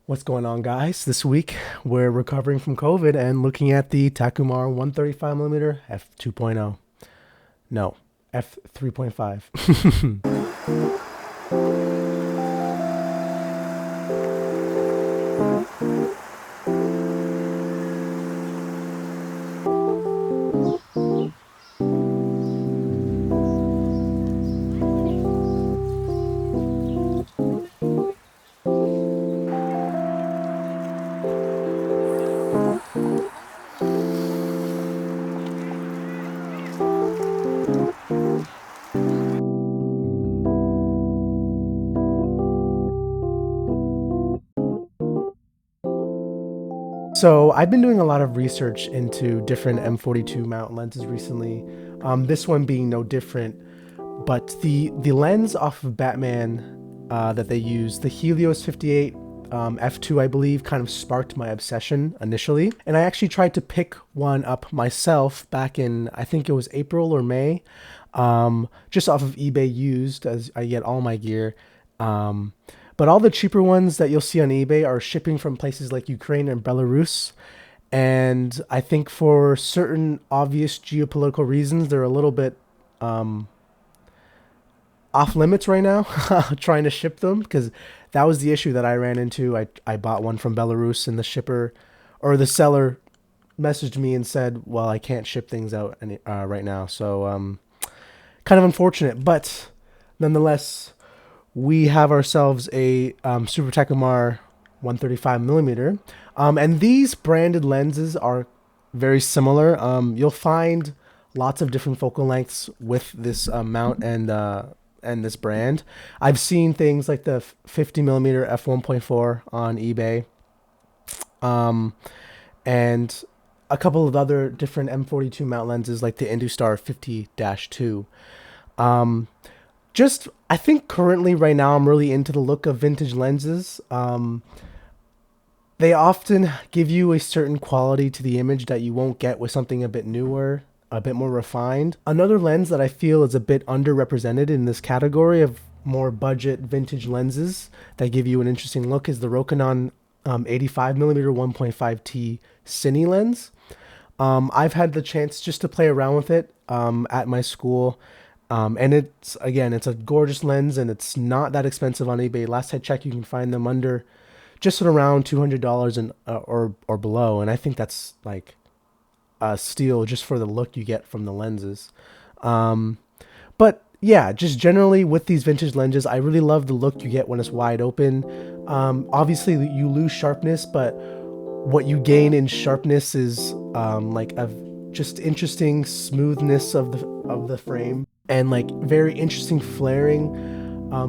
What's going on, guys? This week we're recovering from COVID and looking at the Takumar 135mm f2.0. No, f3.5. So I've been doing a lot of research into different M42 mount lenses recently. This one being no different, but the lens off of Batman that they use, the Helios 58 f2, I believe, kind of sparked my obsession initially, and I actually tried to pick one up myself back in, I think it was April or May, just off of eBay used, as I get all my gear. But all the cheaper ones that you'll see on eBay are shipping from places like Ukraine and Belarus. And I think for certain obvious geopolitical reasons, they're a little bit off limits right now, trying to ship them, because that was the issue that I ran into. I bought one from Belarus, and the shipper or the seller messaged me and said, well, I can't ship things out right now. So kind of unfortunate. But nonetheless, we have ourselves a Super Takumar 135mm. And these branded lenses are very similar. You'll find lots of different focal lengths with this mount and this brand. I've seen things like the 50mm f1.4 on eBay, and a couple of other different M42 mount lenses like the Industar 50-2. Just, I think currently right now I'm really into the look of vintage lenses. They often give you a certain quality to the image that you won't get with something a bit newer, a bit more refined. Another lens that I feel is a bit underrepresented in this category of more budget vintage lenses that give you an interesting look is the Rokinon 85mm 1.5T Cine lens. I've had the chance just to play around with it at my school. And it's, again, it's a gorgeous lens, and it's not that expensive on eBay. Last I checked, you can find them under just at around $200 and or below, and I think that's like a steal just for the look you get from the lenses. But yeah, just generally with these vintage lenses, I really love the look you get when it's wide open. Obviously, you lose sharpness, but what you gain in sharpness is like a just interesting smoothness of the frame, and like very interesting flaring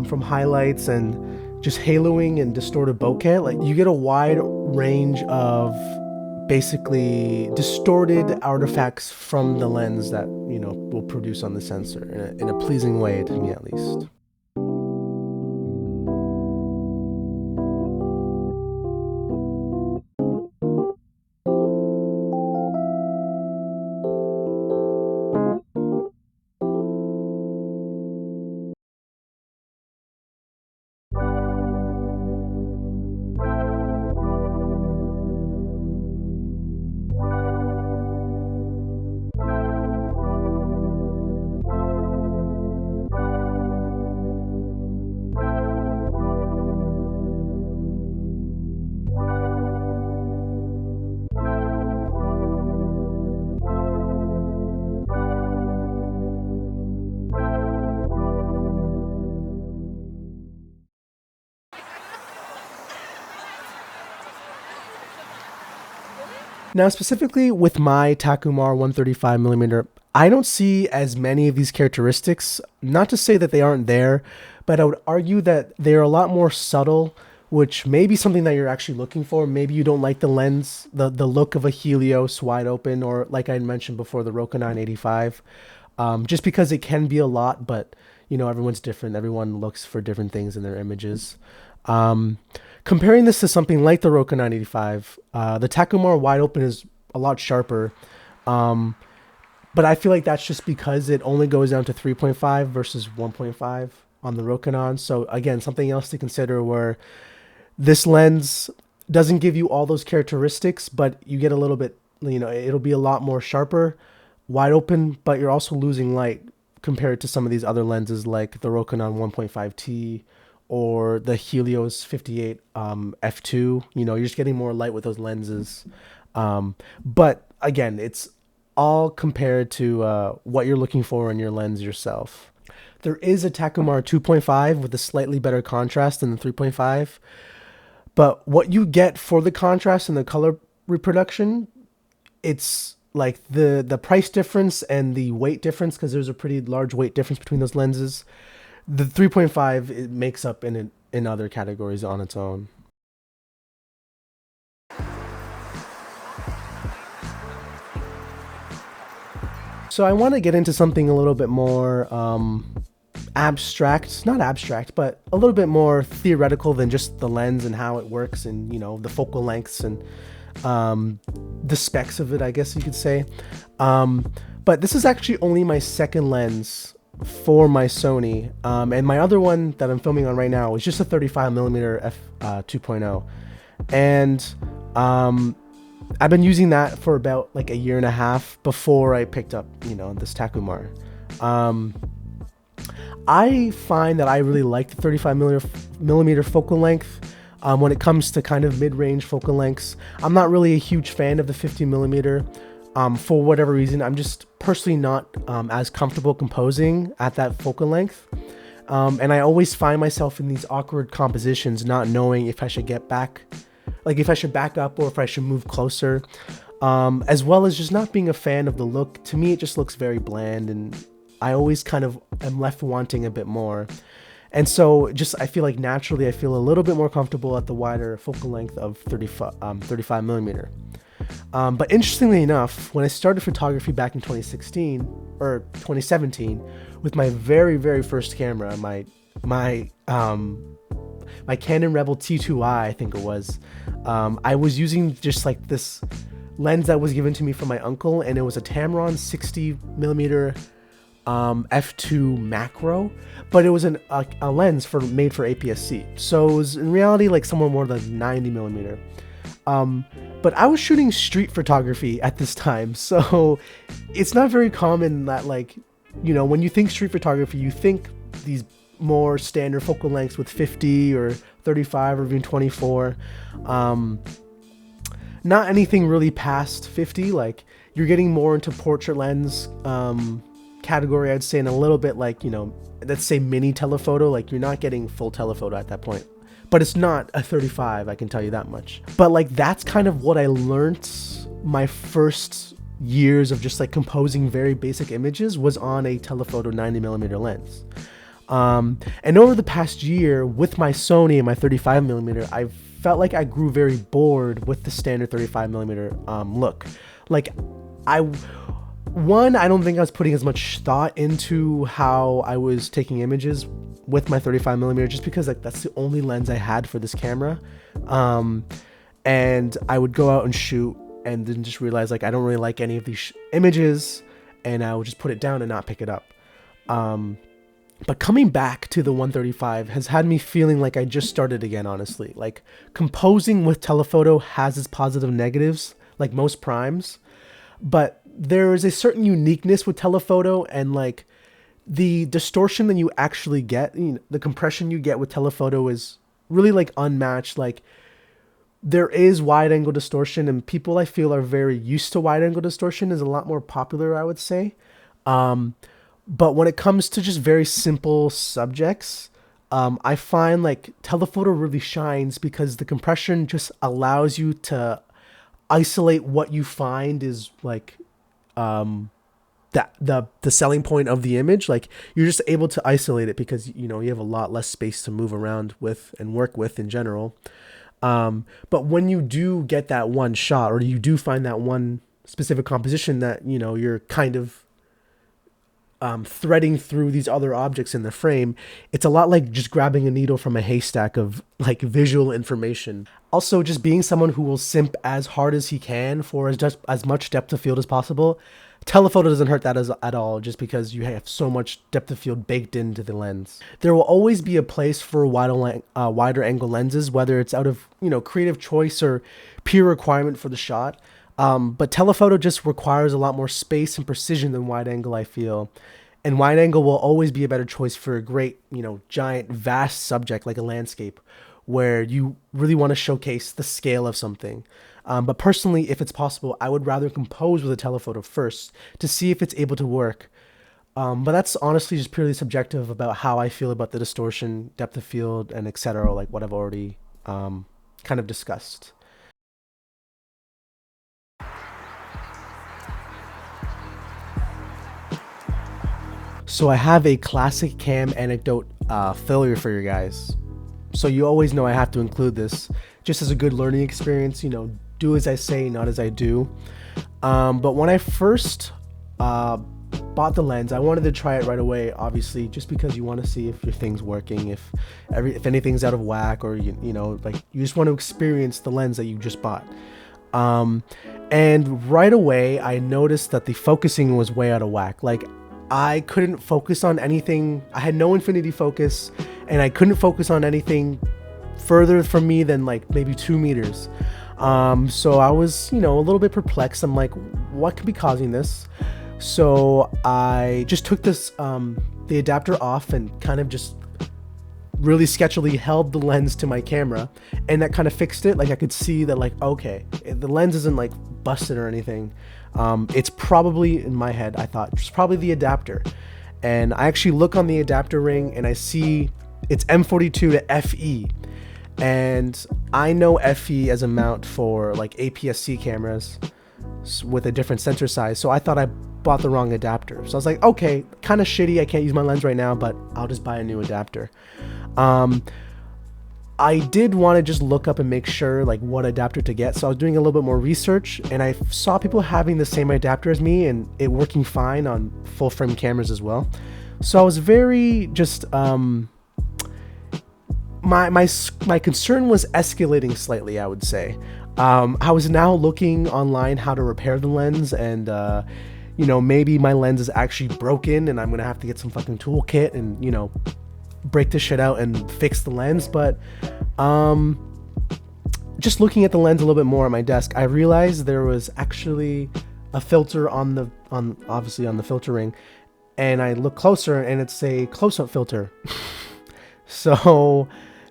from highlights and just haloing and distorted bokeh. Like you get a wide range of basically distorted artifacts from the lens that will produce on the sensor in a pleasing way, to me at least. Now, specifically with my Takumar 135mm, I don't see as many of these characteristics. Not to say that they aren't there, but I would argue that they're a lot more subtle, which may be something that you're actually looking for. Maybe you don't like the lens, the look of a Helios wide open, or like I mentioned before, the Rokinon 85, just because it can be a lot, but everyone's different. Everyone looks for different things in their images. Um, Comparing this to something like the Roku 985, the Takumar wide open is a lot sharper, um, but I feel like that's just because it only goes down to 3.5 versus 1.5 on the Rokinon. So again, something else to consider where this lens Doesn't give you all those characteristics, but you get a little bit, it'll be a lot more sharper, wide open, but you're also losing light compared to some of these other lenses like the Rokinon 1.5T or the Helios 58 f2. You're just getting more light with those lenses. But again, it's all compared to what you're looking for in your lens yourself. There is a Takumar 2.5 with a slightly better contrast than the 3.5, but what you get for the contrast and the color reproduction, it's like the price difference and the weight difference, because there's a pretty large weight difference between those lenses. The 3.5, it makes up in other categories on its own. So I want to get into something a little bit more abstract, not abstract, but a little bit more theoretical than just the lens and how it works, and the focal lengths and the specs of it, I guess you could say. But this is actually only my second lens for my Sony, and my other one that I'm filming on right now is just a 35 millimeter f 2.0, and I've been using that for about like a year and a half before I picked up this Takumar. I find that I really like the 35 millimeter focal length. When it comes to kind of mid-range focal lengths, I'm not really a huge fan of the 50 millimeter. For whatever reason, I'm just personally not as comfortable composing at that focal length. And I always find myself in these awkward compositions, not knowing if I should back up or if I should move closer. As well as just not being a fan of the look. To me, it just looks very bland, and I always kind of am left wanting a bit more. And so I feel like naturally I feel a little bit more comfortable at the wider focal length of 35 millimeter. But interestingly enough, when I started photography back in 2016 or 2017 with my very, very first camera, my Canon Rebel T2i, I think it was, I was using just like this lens that was given to me from my uncle, and it was a Tamron 60 millimeter f2 macro, but it was a lens made for APS-C, so it was in reality like somewhere more than 90 millimeter. But I was shooting street photography at this time, so it's not very common that when you think street photography, you think these more standard focal lengths with 50 or 35 or even 24. Not anything really past 50. Like, you're getting more into portrait lens category, I'd say, and a little bit let's say mini telephoto. Like, you're not getting full telephoto at that point, but it's not a 35, I can tell you that much. But that's kind of what I learned my first years of just composing very basic images was on a telephoto 90 millimeter lens. And over the past year with my Sony and my 35 millimeter, I felt like I grew very bored with the standard 35 millimeter look. I don't think I was putting as much thought into how I was taking images with my 35 millimeter, just because that's the only lens I had for this camera. And I would go out and shoot and then just realize I don't really like any of these images, and I would just put it down and not pick it up. But coming back to the 135 has had me feeling like I just started again, honestly. Composing with telephoto has its positive and negatives, like most primes, but there is a certain uniqueness with telephoto, and the distortion that you actually get, the compression you get with telephoto is really unmatched. There is wide angle distortion, and people I feel are very used to wide angle distortion is a lot more popular, I would say. But when it comes to just very simple subjects, I find telephoto really shines because the compression just allows you to isolate what you find is the selling point of the image. You're just able to isolate it because you have a lot less space to move around with and work with in general. But when you do get that one shot, or you do find that one specific composition that you're kind of threading through these other objects in the frame, it's a lot like just grabbing a needle from a haystack of visual information. Also, just being someone who will simp as hard as he can for as much depth of field as possible, Telephoto doesn't hurt that at all, just because you have so much depth of field baked into the lens. There will always be a place for wider angle lenses, whether it's out of creative choice or pure requirement for the shot. But telephoto just requires a lot more space and precision than wide angle, I feel. And wide angle will always be a better choice for a great, giant, vast subject like a landscape, where you really want to showcase the scale of something. But personally, if it's possible, I would rather compose with a telephoto first to see if it's able to work. But that's honestly just purely subjective about how I feel about the distortion, depth of field, and etc. Like what I've already kind of discussed. So I have a classic cam anecdote failure for you guys. So you always know I have to include this just as a good learning experience. Do as I say, not as I do. But when I first bought the lens, I wanted to try it right away, obviously, just because you want to see if your thing's working, if anything's out of whack, or like you just want to experience the lens that you just bought. And right away I noticed that the focusing was way out of whack. Like I couldn't focus on anything. I had no infinity focus, and I couldn't focus on anything further from me than like maybe 2 meters. So I was, a little bit perplexed. I'm like, what could be causing this? So I just took this, the adapter off, and kind of just really sketchily held the lens to my camera, and that kind of fixed it. Like I could see that, like, okay, the lens isn't like busted or anything. It's probably, in my head, I thought it's probably the adapter. And I actually look on the adapter ring and I see it's M42 to FE. And I know FE as a mount for like APS-C cameras with a different sensor size. So I thought I bought the wrong adapter. So I was like, okay, kind of shitty. I can't use my lens right now, but I'll just buy a new adapter. I did want to just look up and make sure like what adapter to get. So I was doing a little bit more research, and I saw people having the same adapter as me and it working fine on full frame cameras as well. So I was very just, my concern was escalating slightly, I would say. I was now looking online how to repair the lens, and maybe my lens is actually broken and I'm gonna have to get some fucking toolkit and break this shit out and fix the lens. But just looking at the lens a little bit more at my desk, I realized there was actually a filter obviously on the filter ring, and I look closer and it's a close-up filter. So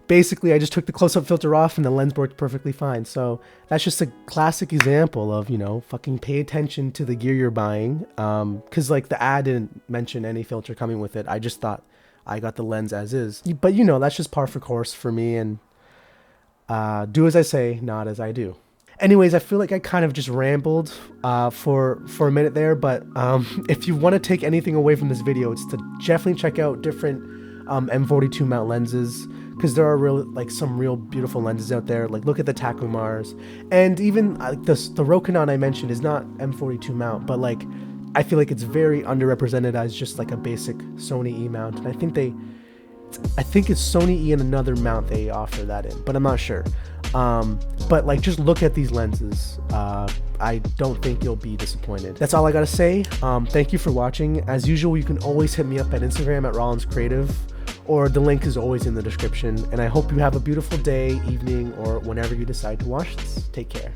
basically I just took the close-up filter off and the lens worked perfectly fine. So that's just a classic example of, fucking pay attention to the gear you're buying. Cause like the ad didn't mention any filter coming with it. I just thought I got the lens as is. But that's just par for course for me, and do as I say, not as I do. Anyways, I feel like I kind of just rambled for a minute there, but if you want to take anything away from this video, it's to definitely check out different M42 mount lenses, because there are some real beautiful lenses out there. Like look at the Takumars, and even the Rokinon I mentioned is not M42 mount, but like I feel like it's very underrepresented as just like a basic Sony E mount, and I think it's Sony E and another mount they offer that in, but I'm not sure. But like just look at these lenses. I don't think you'll be disappointed. That's all I gotta say. Thank you for watching. As usual, you can always hit me up at Instagram at Rollins Creative, or the link is always in the description. And I hope you have a beautiful day, evening, or whenever you decide to watch this. Take care.